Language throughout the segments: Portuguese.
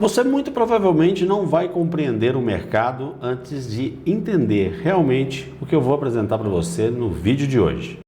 Você muito provavelmente não vai compreender o mercado antes de entender realmente o que eu vou apresentar para você no vídeo de hoje.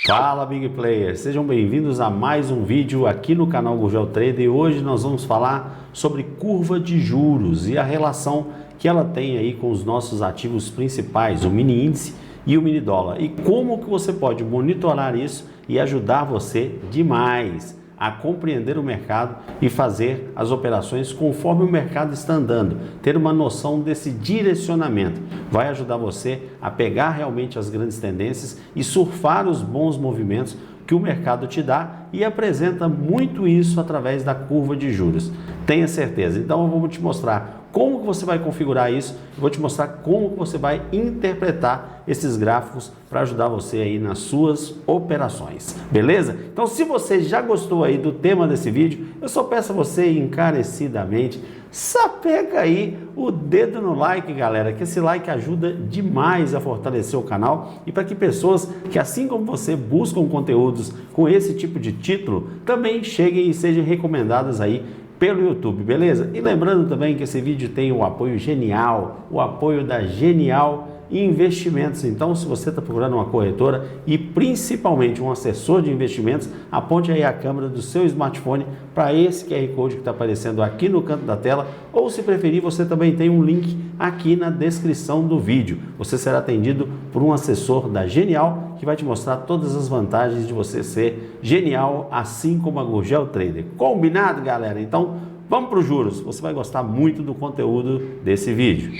Fala Big Players, sejam bem-vindos a mais um vídeo aqui no canal Gurgel Trader e hoje nós vamos falar sobre curva de juros e a relação que ela tem aí com os nossos ativos principais, o mini índice e o mini dólar, e como que você pode monitorar isso e ajudar você demais a compreender o mercado e fazer as operações conforme o mercado está andando, ter uma noção desse direcionamento. Vai ajudar você a pegar realmente as grandes tendências e surfar os bons movimentos que o mercado te dá e apresenta muito isso através da curva de juros. Tenha certeza. Então eu vou te mostrar como que você vai configurar isso, eu vou te mostrar como que você vai interpretar esses gráficos para ajudar você aí nas suas operações, beleza? Então se você já gostou aí do tema desse vídeo, eu só peço a você encarecidamente, sapeca aí o dedo no like, galera, que esse like ajuda demais a fortalecer o canal e para que pessoas que assim como você buscam conteúdos com esse tipo de título, também cheguem e sejam recomendadas aí pelo YouTube, beleza? E lembrando também que esse vídeo tem o apoio Genial, o apoio da Genial Investimentos. Então, se você está procurando uma corretora e principalmente um assessor de investimentos, aponte aí a câmera do seu smartphone para esse QR Code que está aparecendo aqui no canto da tela, ou se preferir, você também tem um link aqui na descrição do vídeo. Você será atendido por um assessor da Genial que vai te mostrar todas as vantagens de você ser genial, assim como a Gurgel Trader. Combinado, galera? Então, vamos para os juros. Você vai gostar muito do conteúdo desse vídeo.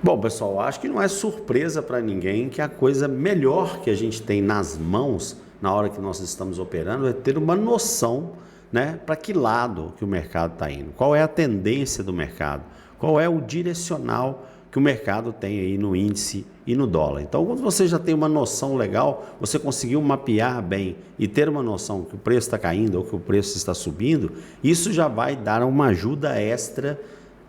Bom, pessoal, acho que não é surpresa para ninguém que a coisa melhor que a gente tem nas mãos na hora que nós estamos operando é ter uma noção, né, para que lado que o mercado está indo, qual é a tendência do mercado, qual é o direcional que o mercado tem aí no índice e no dólar. Então, quando você já tem uma noção legal, você conseguiu mapear bem e ter uma noção que o preço está caindo ou que o preço está subindo, isso já vai dar uma ajuda extra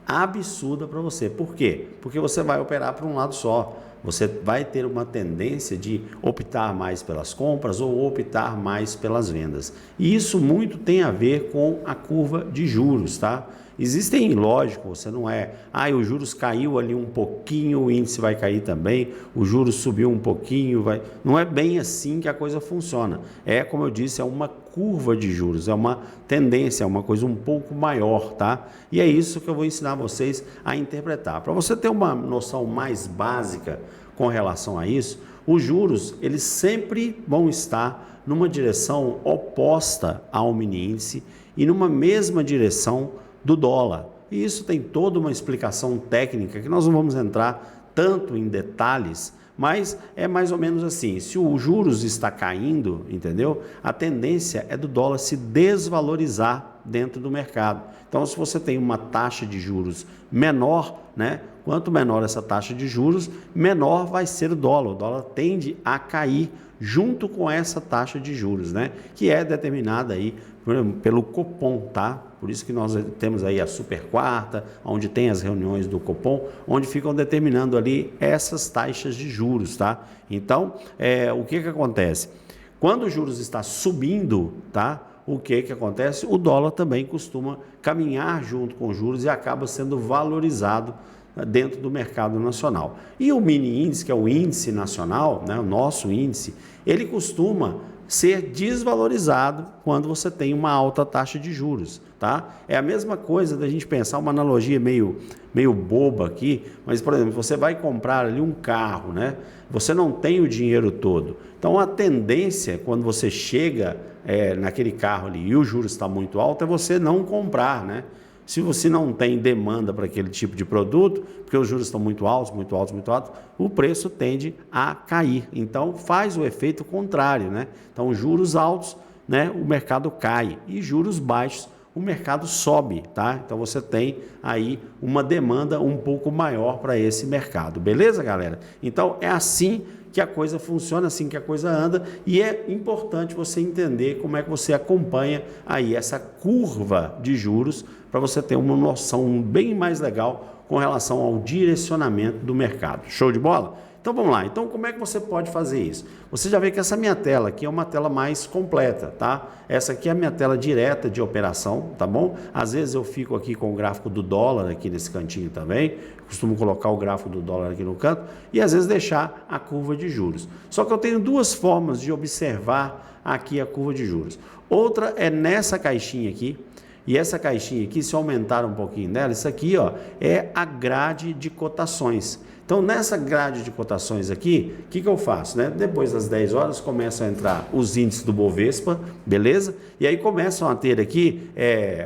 absurda para você. Por quê? Porque você vai operar para um lado só. Você vai ter uma tendência de optar mais pelas compras ou optar mais pelas vendas. E isso muito tem a ver com a curva de juros, tá? Existem, lógico, você não é, o juros caiu ali um pouquinho, o índice vai cair também, o juros subiu um pouquinho, vai. Não é bem assim que a coisa funciona. É, como eu disse, é uma curva de juros, é uma tendência, é uma coisa um pouco maior, tá? E é isso que eu vou ensinar vocês a interpretar. Para você ter uma noção mais básica com relação a isso, os juros, eles sempre vão estar numa direção oposta ao mini índice e numa mesma direção do dólar. E isso tem toda uma explicação técnica que nós não vamos entrar tanto em detalhes, mas é mais ou menos assim, se o juros está caindo, entendeu? A tendência é do dólar se desvalorizar dentro do mercado. Então, se você tem uma taxa de juros menor, né? Quanto menor essa taxa de juros, menor vai ser o dólar. O dólar tende a cair junto com essa taxa de juros, né? Que é determinada aí pelo Copom, tá? Por isso que nós temos aí a super quarta, onde tem as reuniões do Copom, onde ficam determinando ali essas taxas de juros, tá? Então, o que acontece? Quando o juros está subindo, tá? O que acontece? O dólar também costuma caminhar junto com os juros e acaba sendo valorizado dentro do mercado nacional. E o mini índice, que é o índice nacional, né, o nosso índice, ele costuma ser desvalorizado quando você tem uma alta taxa de juros, tá? É a mesma coisa da gente pensar, uma analogia meio boba aqui, mas, por exemplo, você vai comprar ali um carro, né? Você não tem o dinheiro todo. Então, a tendência, quando você chega naquele carro ali e o juros está muito alto, é você não comprar, né? Se você não tem demanda para aquele tipo de produto, porque os juros estão muito altos, o preço tende a cair. Então, faz o efeito contrário, né? Então, juros altos, né, o mercado cai, e juros baixos, o mercado sobe, tá? Então, você tem aí uma demanda um pouco maior para esse mercado. Beleza, galera? Então, é assim que a coisa funciona, assim que a coisa anda, e é importante você entender como é que você acompanha aí essa curva de juros para você ter uma noção bem mais legal com relação ao direcionamento do mercado. Show de bola? Então vamos lá, então como é que você pode fazer isso? Você já vê que essa minha tela aqui é uma tela mais completa, tá? Essa aqui é a minha tela direta de operação, tá bom? Às vezes eu fico aqui com o gráfico do dólar aqui nesse cantinho também, costumo colocar o gráfico do dólar aqui no canto e às vezes deixar a curva de juros. Só que eu tenho duas formas de observar aqui a curva de juros. Outra é nessa caixinha aqui, e essa caixinha aqui, se eu aumentar um pouquinho dela, isso aqui ó, é a grade de cotações. Então, nessa grade de cotações aqui, o que eu faço? Né? Depois das 10 horas, começam a entrar os índices do Bovespa, beleza? E aí começam a ter aqui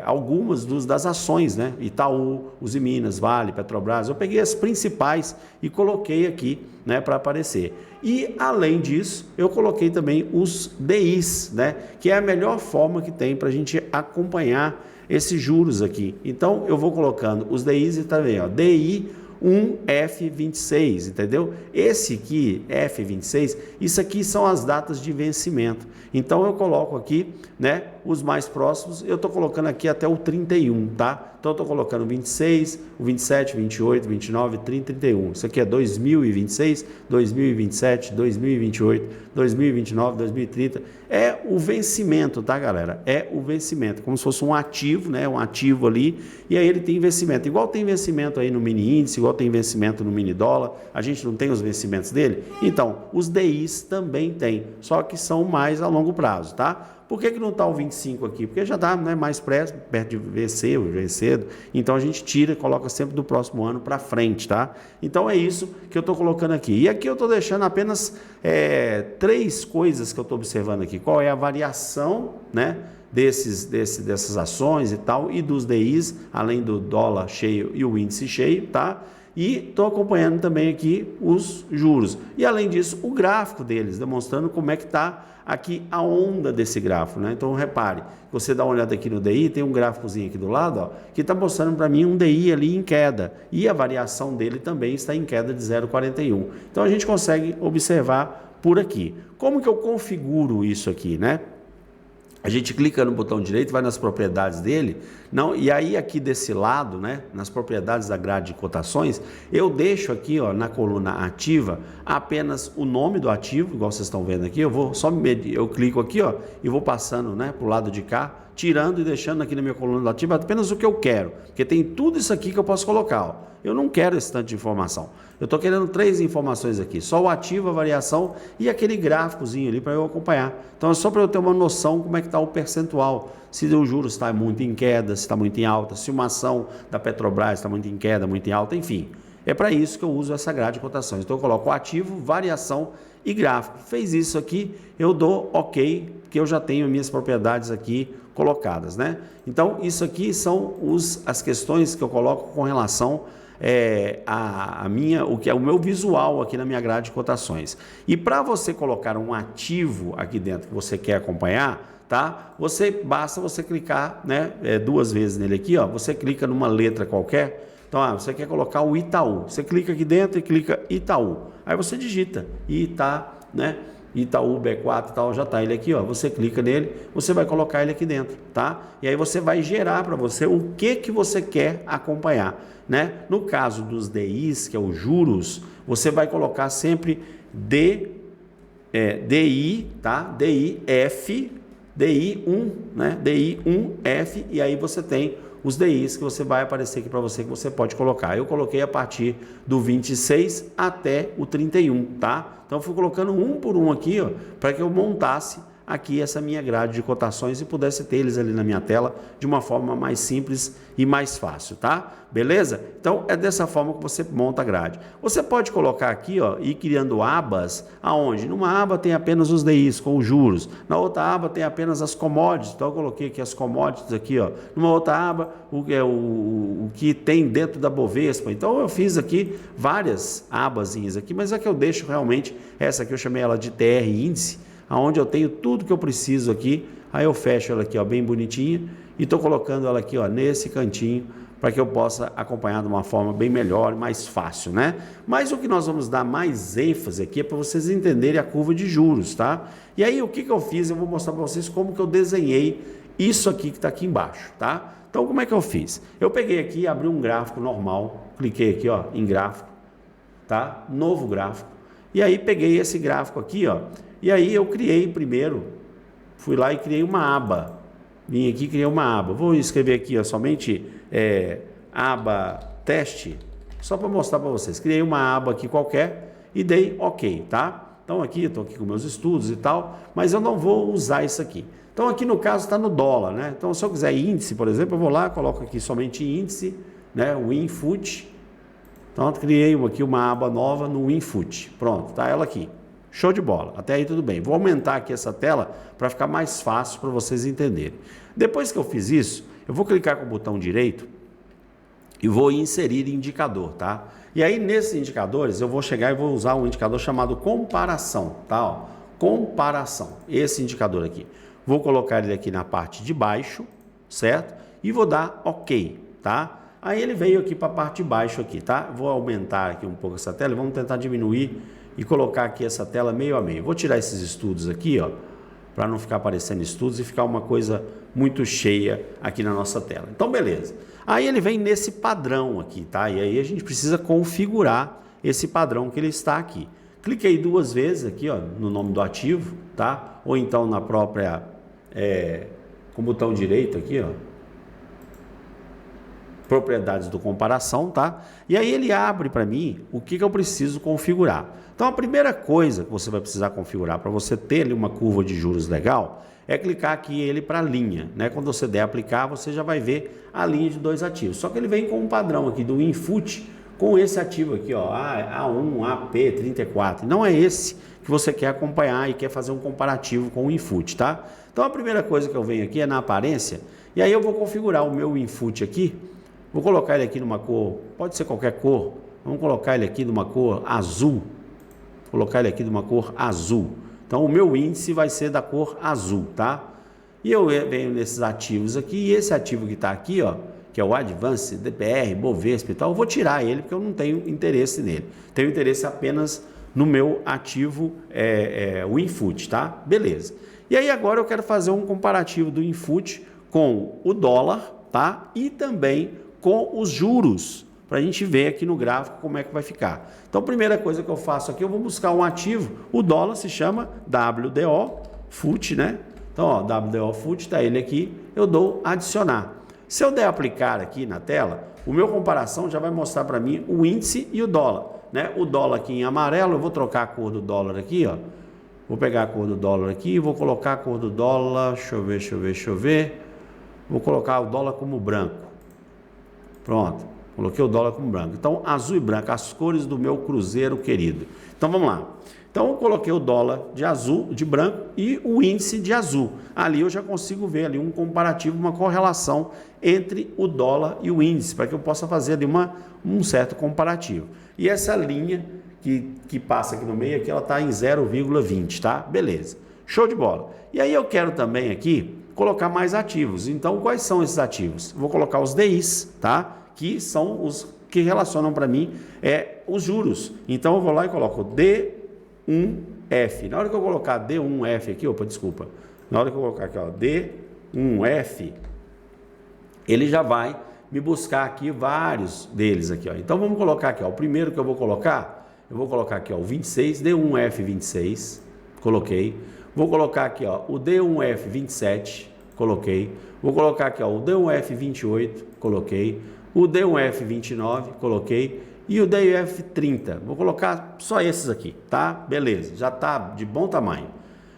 algumas das ações, né? Itaú, Usiminas, Vale, Petrobras. Eu peguei as principais e coloquei aqui, né, para aparecer. E, além disso, eu coloquei também os DIs, né? Que é a melhor forma que tem para a gente acompanhar esses juros aqui. Então, eu vou colocando os DIs e tá vendo, ó, DI 1F26, entendeu? Esse aqui, F26, isso aqui são as datas de vencimento. Então, eu coloco aqui, né, os mais próximos, eu estou colocando aqui até o 31, tá? Então, eu estou colocando o 26, o 27, 28, 29, 30, 31. Isso aqui é 2026, 2027, 2028, 2029, 2030. É o vencimento, tá, galera? É o vencimento, como se fosse um ativo, né? Um ativo ali, e aí ele tem vencimento. Igual tem vencimento aí no mini índice, igual tem vencimento no mini dólar, a gente não tem os vencimentos dele? Então, os DIs também tem, só que são mais a longo prazo, tá? Por que não está o 25 aqui? Porque já está, né, mais perto de vencer cedo. Então a gente tira e coloca sempre do próximo ano para frente, tá? Então é isso que eu estou colocando aqui. E aqui eu estou deixando apenas 3 coisas que eu estou observando aqui. Qual é a variação, né, dessas ações e tal, e dos DIs, além do dólar cheio e o índice cheio, tá? E estou acompanhando também aqui os juros. E além disso, o gráfico deles, demonstrando como é que está aqui a onda desse gráfico, né? Então repare, você dá uma olhada aqui no DI, tem um gráficozinho aqui do lado, ó, que está mostrando para mim um DI ali em queda. E a variação dele também está em queda de 0,41. Então a gente consegue observar por aqui. Como que eu configuro isso aqui, né? A gente clica no botão direito, vai nas propriedades dele, não, e aí aqui desse lado, né, nas propriedades da grade de cotações, eu deixo aqui, ó, na coluna ativa, apenas o nome do ativo, igual vocês estão vendo aqui, eu vou só medir, eu clico aqui, ó, e vou passando, né, para o lado de cá, tirando e deixando aqui na minha coluna do ativo apenas o que eu quero, porque tem tudo isso aqui que eu posso colocar, ó. Eu não quero esse tanto de informação. Eu estou querendo 3 informações aqui, só o ativo, a variação e aquele gráficozinho ali para eu acompanhar. Então é só para eu ter uma noção como é que está o percentual, se o juros está muito em queda, se está muito em alta, se uma ação da Petrobras está muito em queda, muito em alta, enfim. É para isso que eu uso essa grade de cotações. Então eu coloco o ativo, variação e gráfico. Fez isso aqui, eu dou OK, porque eu já tenho minhas propriedades aqui colocadas, né? Então isso aqui são as questões que eu coloco com relação o meu visual aqui na minha grade de cotações. E para você colocar um ativo aqui dentro que você quer acompanhar, tá? Basta você clicar, né, 2 vezes nele aqui, ó. Você clica numa letra qualquer. Então, você quer colocar o Itaú. Você clica aqui dentro e clica Itaú. Aí você digita né? Itaú B4 e tal, já está ele aqui, ó. Você clica nele, você vai colocar ele aqui dentro, tá? E aí você vai gerar para você o que você quer acompanhar, né? No caso dos DIs, que é os juros, você vai colocar sempre DI, tá? DIF, DI1, né? DI1F, e aí você tem os DIs que você vai aparecer aqui para você, que você pode colocar. Eu coloquei a partir do 26 até o 31, tá? Então eu fui colocando um por um aqui, ó, para que eu montasse aqui essa minha grade de cotações e pudesse ter eles ali na minha tela de uma forma mais simples e mais fácil, tá? Beleza? Então é dessa forma que você monta a grade. Você pode colocar aqui, ó, ir criando abas, aonde? Numa aba tem apenas os DIs com os juros, na outra aba tem apenas as commodities, então eu coloquei aqui as commodities aqui, ó. Numa outra aba, o que tem dentro da Bovespa. Então eu fiz aqui várias abazinhas aqui, mas é que eu deixo realmente, essa aqui eu chamei ela de TR índice, aonde eu tenho tudo que eu preciso aqui, aí eu fecho ela aqui, ó, bem bonitinha, e estou colocando ela aqui, ó, nesse cantinho, para que eu possa acompanhar de uma forma bem melhor, mais fácil, né? Mas o que nós vamos dar mais ênfase aqui é para vocês entenderem a curva de juros, tá? E aí o que eu fiz? Eu vou mostrar para vocês como que eu desenhei isso aqui que está aqui embaixo, tá? Então como é que eu fiz? Eu peguei aqui, abri um gráfico normal, cliquei aqui, ó, em gráfico, tá? Novo gráfico. E aí peguei esse gráfico aqui, ó, e aí eu criei primeiro, fui lá e criei uma aba. Vim aqui e criei uma aba. Vou escrever aqui, ó, somente aba teste, só para mostrar para vocês. Criei uma aba aqui qualquer e dei OK, tá? Então aqui, eu estou aqui com meus estudos e tal, mas eu não vou usar isso aqui. Então aqui no caso está no dólar, né? Então se eu quiser índice, por exemplo, eu vou lá, coloco aqui somente índice, né? O WinFoot. Então criei aqui uma aba nova no WinFoot. Pronto, tá ela aqui. Show de bola. Até aí tudo bem. Vou aumentar aqui essa tela para ficar mais fácil para vocês entenderem. Depois que eu fiz isso, eu vou clicar com o botão direito e vou inserir indicador, tá? E aí nesses indicadores eu vou chegar e vou usar um indicador chamado comparação, tá? Ó, comparação. Esse indicador aqui. Vou colocar ele aqui na parte de baixo, certo? E vou dar OK, tá? Aí ele veio aqui para a parte de baixo aqui, tá? Vou aumentar aqui um pouco essa tela, vamos tentar diminuir e colocar aqui essa tela meio a meio. Vou tirar esses estudos aqui, ó, para não ficar aparecendo estudos e ficar uma coisa muito cheia aqui na nossa tela. Então, beleza. Aí ele vem nesse padrão aqui, tá? E aí a gente precisa configurar esse padrão que ele está aqui. Cliquei duas vezes aqui, ó, no nome do ativo, tá? Ou então na própria, com o botão direito aqui, ó, propriedades do comparação, tá? E aí ele abre para mim o que eu preciso configurar. Então a primeira coisa que você vai precisar configurar para você ter ali uma curva de juros legal é clicar aqui ele para linha, né? Quando você der aplicar, você já vai ver a linha de dois ativos. Só que ele vem com um padrão aqui do WinFoot com esse ativo aqui, ó, A1, AP34. Não é esse que você quer acompanhar e quer fazer um comparativo com o WinFoot, tá? Então a primeira coisa que eu venho aqui é na aparência e aí eu vou configurar o meu WinFoot aqui. Vou colocar ele aqui numa cor, pode ser qualquer cor, vamos colocar ele aqui numa cor azul, vou colocar ele aqui numa cor azul. Então o meu índice vai ser da cor azul, tá? E eu venho nesses ativos aqui, e esse ativo que está aqui, ó, que é o Advance, DPR, Bovespa e tal, eu vou tirar ele porque eu não tenho interesse nele. Tenho interesse apenas no meu ativo WinFoot, tá? Beleza. E aí agora eu quero fazer um comparativo do WinFoot com o dólar, tá? E também com os juros, para a gente ver aqui no gráfico como é que vai ficar. Então, a primeira coisa que eu faço aqui, eu vou buscar um ativo, o dólar se chama WDO FUT, né? Então, ó, WDO FUT, tá ele aqui, eu dou adicionar. Se eu der aplicar aqui na tela, o meu comparação já vai mostrar para mim o índice e o dólar, né? O dólar aqui em amarelo, eu vou trocar a cor do dólar aqui, ó. Vou pegar a cor do dólar aqui, vou colocar a cor do dólar, deixa eu ver. Vou colocar o dólar como branco. Pronto, coloquei o dólar como branco. Então, azul e branco, as cores do meu cruzeiro querido. Então, vamos lá. Então, eu coloquei o dólar de azul, de branco e o índice de azul. Ali eu já consigo ver ali um comparativo, uma correlação entre o dólar e o índice, para que eu possa fazer ali um certo comparativo. E essa linha que passa aqui no meio, aqui ela está em 0,20, tá? Beleza, show de bola. E aí eu quero também aqui colocar mais ativos. Então, quais são esses ativos? Vou colocar os DIs, tá? Que são os que relacionam para mim os juros. Então, eu vou lá e coloco D1F. Na hora que eu colocar D1F aqui, desculpa. Na hora que eu colocar aqui, ó, D1F, ele já vai me buscar aqui vários deles aqui, ó. Então, vamos colocar aqui, ó. O primeiro que eu vou colocar aqui, ó, o 26, D1F26, coloquei. Vou colocar aqui, ó, o D1F27, coloquei. Vou colocar aqui, ó, o D1F28, coloquei. O D1F29, coloquei. E o DF30. Vou colocar só esses aqui, tá? Beleza, já tá de bom tamanho.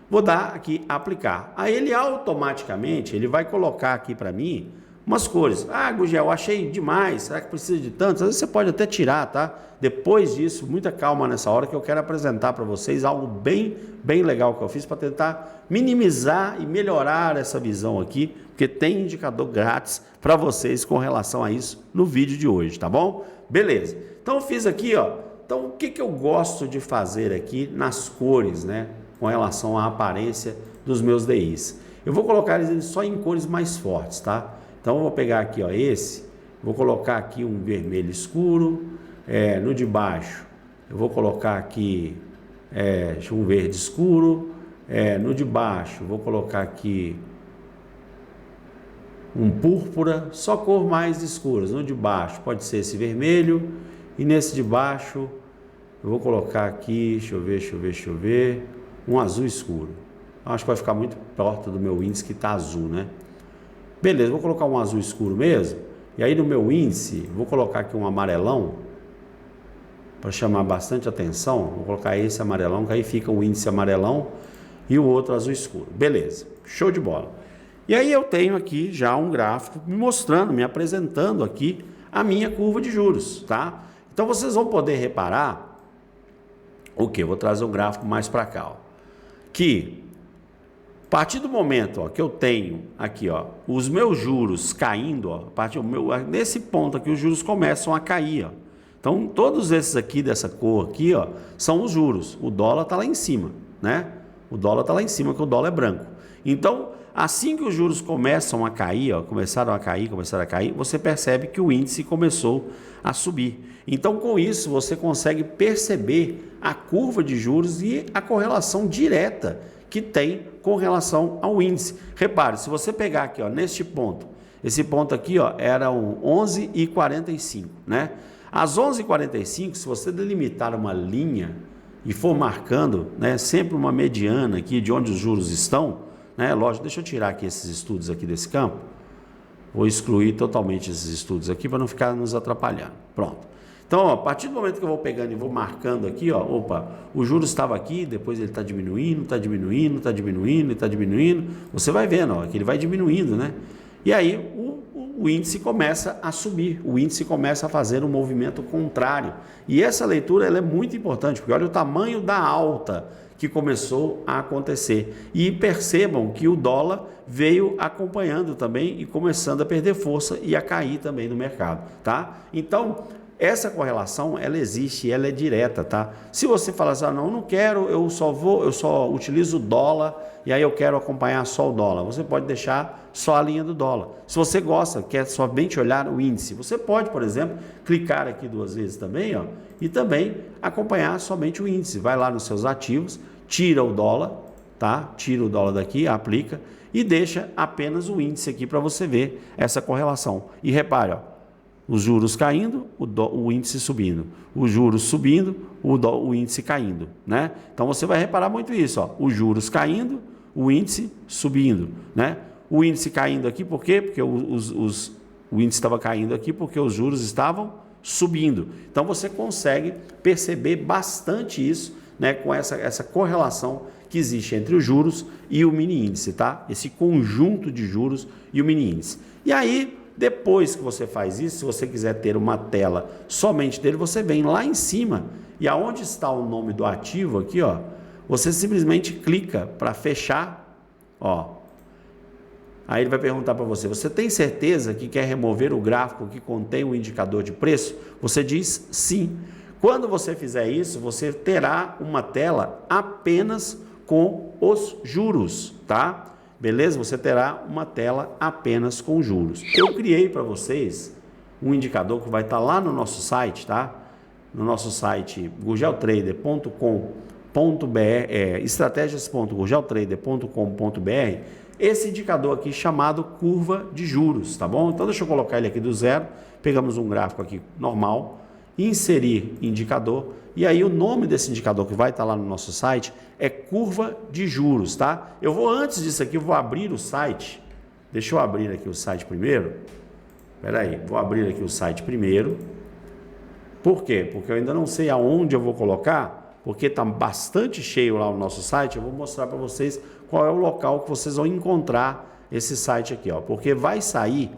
Vou dar aqui aplicar. Aí ele automaticamente, ele vai colocar aqui para mim umas cores. Ah, Gugel, achei demais. Será que precisa de tantos? Às vezes você pode até tirar, tá? Depois disso, muita calma nessa hora que eu quero apresentar para vocês algo bem legal que eu fiz para tentar minimizar e melhorar essa visão aqui, porque tem indicador grátis para vocês com relação a isso no vídeo de hoje, tá bom? Beleza. Então eu fiz aqui, ó. Então o que eu gosto de fazer aqui nas cores, né? Com relação à aparência dos meus DIs. Eu vou colocar eles só em cores mais fortes, tá? Então, eu vou pegar aqui, ó, vou colocar aqui um vermelho escuro, no de baixo, eu vou colocar aqui um verde escuro, no de baixo, vou colocar aqui um púrpura, só cor mais escuras. No de baixo pode ser esse vermelho, e nesse de baixo, Eu vou colocar aqui, deixa eu ver, um azul escuro. Acho que vai ficar muito perto do meu índice que está azul, né? Beleza, vou colocar um azul escuro mesmo. E aí no meu índice, vou colocar aqui um amarelão, para chamar bastante atenção. Vou colocar esse amarelão, que aí fica o índice amarelão e o outro azul escuro. Beleza, show de bola. E aí eu tenho aqui já um gráfico me mostrando, me apresentando aqui a minha curva de juros, tá? Então vocês vão poder reparar o que? Vou trazer o gráfico mais para cá, ó. Que a partir do momento, ó, que eu tenho aqui, ó, os meus juros caindo, ó, nesse ponto aqui os juros começam a cair, ó. Então todos esses aqui dessa cor aqui, ó, são os juros. O dólar está lá em cima, né? O dólar está lá em cima, que o dólar é branco. Então assim que os juros começam a cair, ó, começaram a cair, você percebe que o índice começou a subir. Então, com isso, você consegue perceber a curva de juros e a correlação direta que tem com relação ao índice. Repare, se você pegar aqui, ó, neste ponto, esse ponto aqui, ó, era o 11,45, né? Às 11,45, se você delimitar uma linha e for marcando, né, sempre uma mediana aqui de onde os juros estão, né? Lógico, deixa eu tirar aqui esses estudos aqui desse campo. Vou excluir totalmente esses estudos aqui para não ficar nos atrapalhando. Pronto. Então, ó, a partir do momento que eu vou pegando e vou marcando aqui, ó, opa, o juros estava aqui, depois ele está diminuindo, você vai vendo, ó, que ele vai diminuindo, né? E aí o índice começa a subir, o índice começa a fazer um movimento contrário. E essa leitura ela é muito importante, porque olha o tamanho da alta que começou a acontecer. E percebam que o dólar veio acompanhando também e começando a perder força e a cair também no mercado, tá? Então, essa correlação, ela existe, ela é direta, tá? Se você falar assim, não, eu não quero, eu só utilizo o dólar e aí eu quero acompanhar só o dólar, você pode deixar só a linha do dólar. Se você gosta, quer somente olhar o índice, você pode, por exemplo, clicar aqui 2 vezes também, ó, e também acompanhar somente o índice. Vai lá nos seus ativos, tira o dólar, tá? Tira o dólar daqui, aplica e deixa apenas o índice aqui para você ver essa correlação. E repare, ó, os juros caindo, o índice subindo. Os juros subindo, o índice caindo, né? Então você vai reparar muito isso, ó. Os juros caindo, o índice subindo, né? O índice caindo aqui, por quê? Porque o índice estava caindo aqui porque os juros estavam subindo. Então você consegue perceber bastante isso, né, com essa correlação que existe entre os juros e o mini índice, tá? Esse conjunto de juros e o mini índice. E aí, depois que você faz isso, se você quiser ter uma tela somente dele, você vem lá em cima e aonde está o nome do ativo aqui, ó, você simplesmente clica para fechar, ó. Aí ele vai perguntar para você, você tem certeza que quer remover o gráfico que contém o indicador de preço? Você diz sim. Quando você fizer isso, você terá uma tela apenas com os juros, tá? Beleza? Você terá uma tela apenas com juros. Eu criei para vocês um indicador que vai estar lá no nosso site, tá? No nosso site gurgeltrader.com.br, estratégias.gurgeltrader.com.br, esse indicador aqui chamado curva de juros, tá bom? Então deixa eu colocar ele aqui do zero, pegamos um gráfico aqui normal, inserir indicador, e aí o nome desse indicador que vai estar lá no nosso site é curva de juros, tá? Eu vou, antes disso aqui, eu vou abrir o site, deixa eu abrir aqui o site primeiro, vou abrir aqui o site primeiro, por quê? Porque eu ainda não sei aonde eu vou colocar, porque está bastante cheio lá o nosso site, eu vou mostrar para vocês qual é o local que vocês vão encontrar esse site aqui, ó, porque vai sair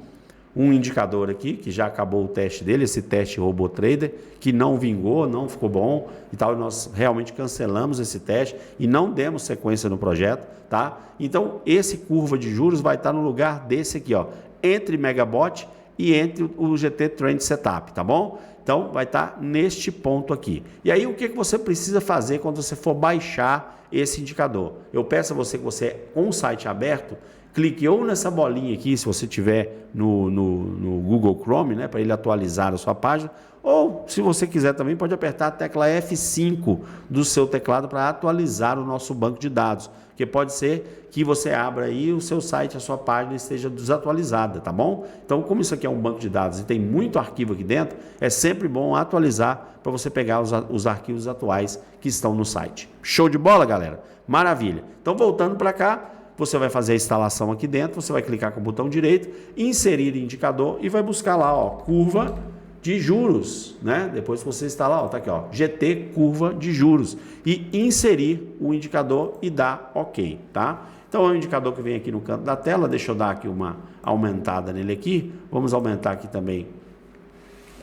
um indicador aqui, que já acabou o teste dele, esse teste RoboTrader, que não vingou, não ficou bom e tal, nós realmente cancelamos esse teste e não demos sequência no projeto, tá? Então, esse curva de juros vai estar no lugar desse aqui, ó, entre Megabot e entre o GT Trend Setup, tá bom? Então, vai estar neste ponto aqui. E aí, o que você precisa fazer quando você for baixar esse indicador? Eu peço a você que você, com o site aberto, clique ou nessa bolinha aqui, se você tiver no Google Chrome, né, para ele atualizar a sua página, ou se você quiser também pode apertar a tecla F5 do seu teclado para atualizar o nosso banco de dados, porque pode ser que você abra aí o seu site, a sua página esteja desatualizada, tá bom? Então, como isso aqui é um banco de dados e tem muito arquivo aqui dentro, é sempre bom atualizar para você pegar os arquivos atuais que estão no site. Show de bola, galera? Maravilha! Então, voltando para cá, você vai fazer a instalação aqui dentro, você vai clicar com o botão direito, inserir indicador e vai buscar lá, ó, curva de juros, né? Depois que você instalar, ó, tá aqui, ó, GT curva de juros e inserir o indicador e dar OK, tá? Então é um indicador que vem aqui no canto da tela, deixa eu dar aqui uma aumentada nele aqui, vamos aumentar aqui também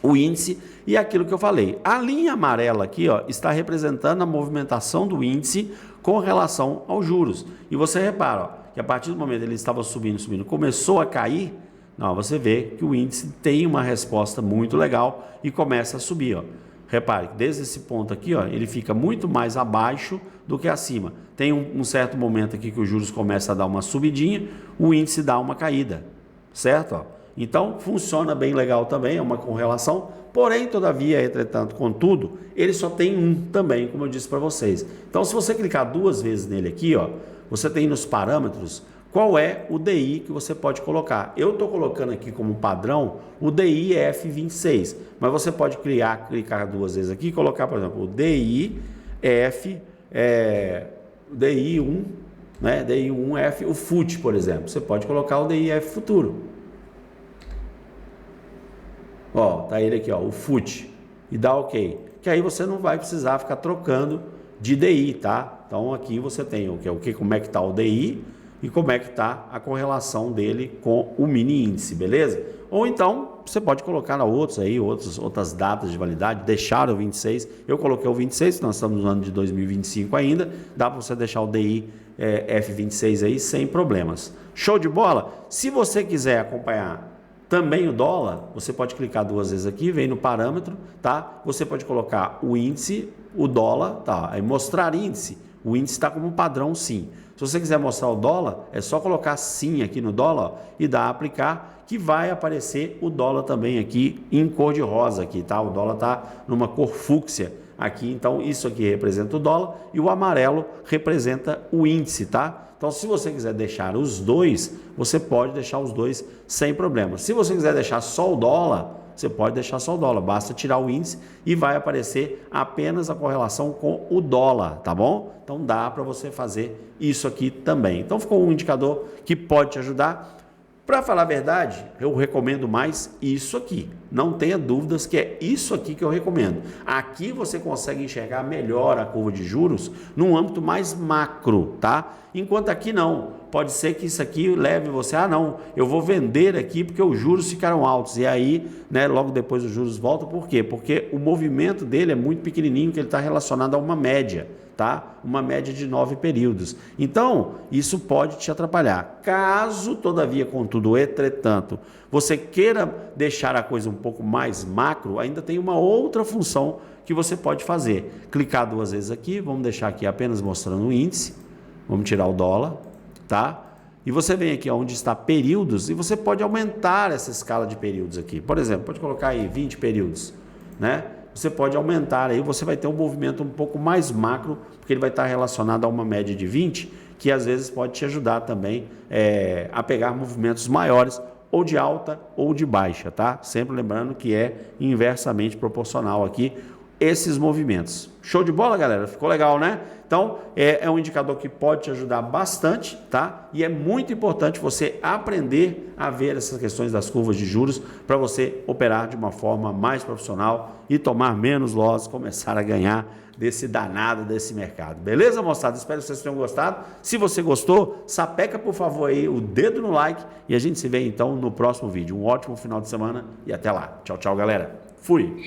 o índice e aquilo que eu falei. A linha amarela aqui, ó, está representando a movimentação do índice com relação aos juros. E você repara, ó, que a partir do momento que ele estava subindo, começou a cair, não, você vê que o índice tem uma resposta muito legal e começa a subir, ó. Repare que desde esse ponto aqui, ó, ele fica muito mais abaixo do que acima. Tem um certo momento aqui que os juros começam a dar uma subidinha, o índice dá uma caída, certo? Ó. Então, funciona bem legal também, é uma correlação, porém, todavia, entretanto, contudo, ele só tem um também, como eu disse para vocês. Então, se você clicar duas vezes nele aqui, ó, você tem nos parâmetros qual é o DI que você pode colocar. Eu estou colocando aqui como padrão o DI F26, mas você pode clicar duas vezes aqui e colocar, por exemplo, o DI DI1, né, DI1F, o FUT, por exemplo. Você pode colocar o DIF futuro. Ó, tá ele aqui, ó, o FUT, e dá OK. Que aí você não vai precisar ficar trocando de DI, tá? Então aqui você tem o que, como é que tá o DI e como é que tá a correlação dele com o mini índice, beleza? Ou então você pode colocar outras datas de validade, deixar o 26. Eu coloquei o 26, nós estamos no ano de 2025 ainda, dá para você deixar o DI F26 aí sem problemas. Show de bola? Se você quiser acompanhar também o dólar, você pode clicar duas vezes aqui, vem no parâmetro, tá? Você pode colocar o índice, o dólar, tá? Aí mostrar índice, o índice está como padrão sim. Se você quiser mostrar o dólar, é só colocar sim aqui no dólar, ó, e dar a aplicar, que vai aparecer o dólar também aqui em cor de rosa aqui, tá? O dólar tá numa cor fúcsia aqui, então isso aqui representa o dólar e o amarelo representa o índice, tá? Então, se você quiser deixar os dois, você pode deixar os dois sem problema. Se você quiser deixar só o dólar, você pode deixar só o dólar. Basta tirar o índice e vai aparecer apenas a correlação com o dólar, tá bom? Então, dá para você fazer isso aqui também. Então, ficou um indicador que pode te ajudar. Para falar a verdade, eu recomendo mais isso aqui. Não tenha dúvidas que é isso aqui que eu recomendo. Aqui você consegue enxergar melhor a curva de juros num âmbito mais macro, tá? Enquanto aqui não. Pode ser que isso aqui leve você, não, eu vou vender aqui porque os juros ficaram altos. E aí, né, logo depois os juros voltam. Por quê? Porque o movimento dele é muito pequenininho, que ele está relacionado a uma média, tá? Uma média de 9 períodos. Então, isso pode te atrapalhar. Caso, todavia, contudo, entretanto, você queira deixar a coisa um pouco mais macro, ainda tem uma outra função que você pode fazer. Clicar duas vezes aqui, vamos deixar aqui apenas mostrando o índice, vamos tirar o dólar, tá? E você vem aqui onde está períodos e você pode aumentar essa escala de períodos aqui. Por exemplo, pode colocar aí 20 períodos, né? Você pode aumentar aí, você vai ter um movimento um pouco mais macro, porque ele vai estar relacionado a uma média de 20, que às vezes pode te ajudar também a pegar movimentos maiores, ou de alta ou de baixa, tá? Sempre lembrando que é inversamente proporcional aqui esses movimentos. Show de bola, galera? Ficou legal, né? Então, é um indicador que pode te ajudar bastante, tá? E é muito importante você aprender a ver essas questões das curvas de juros para você operar de uma forma mais profissional e tomar menos loss, começar a ganhar desse danado desse mercado. Beleza, moçada? Espero que vocês tenham gostado. Se você gostou, sapeca, por favor, aí o dedo no like e a gente se vê, então, no próximo vídeo. Um ótimo final de semana e até lá. Tchau, tchau, galera. Fui!